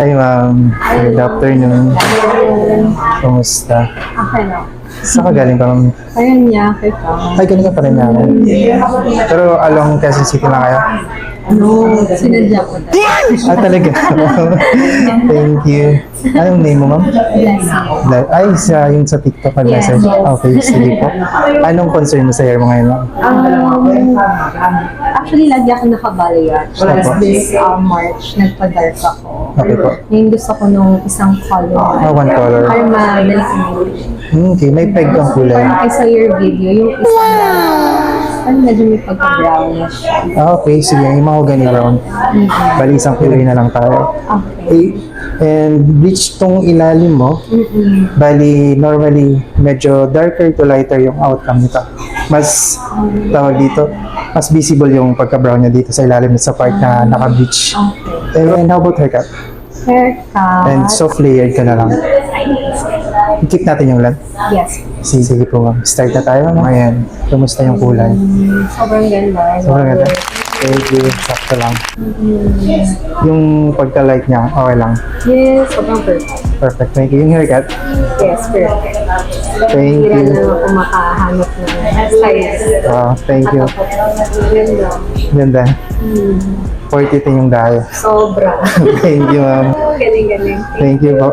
Hi ma'am, good afternoon. Kumusta? Okay na. Saan ka galing pa ma'am? Ayun niya, kay pa. Ay, galing ka pa rin namin. Pero along Quezon City lang kayo? Ano, sinadya ko na. Ah, talaga? Thank you. Anong name mo ma'am? Blessing. Ay, yung sa TikTok na Yes. message. Okay, sige po. Anong concern mo sa hair mo ngayon ma'am? Actually, lagi ako nakabalya. Opo. This March, nagpa-dark ako. Okay po. Ngayon gusto ko nung isang color. Ah, one color. Para madali ko. Okay, may peg kang kulay. Parang I saw your video, yung isa na, parang medyo may pagka-brownish. Ah, okay, sige. Yung mga ganyan round. Bali, isang kulay na lang tayo. Okay. And bleach tong ilalim mo. Bali, normally, medyo darker to lighter yung outcome nito. Mas, tawag dito, mas visible yung pagka-brown niya dito sa ilalim sa part na naka-bleach. Okay. And how about haircut? Haircut. And soft layered ka na lang. I-keep natin yung length. Yes. Sige po ma'am. Start na tayo ma'am. Ayan. Kumusta yung kulay? Sobrang ganda. Sobrang ganda. Thank you. Sakto lang. Yung pagka-light niya, okay lang. Yes, sobrang perfect. Perfect. Thank you. Yung haircut? Yes, perfect. Thank Hira you. na ako makahanap ng size. Thank you. Ganda. Ganda. 40 yung dahil. Sobra. Thank you ma'am. Galing-galing. Thank you po.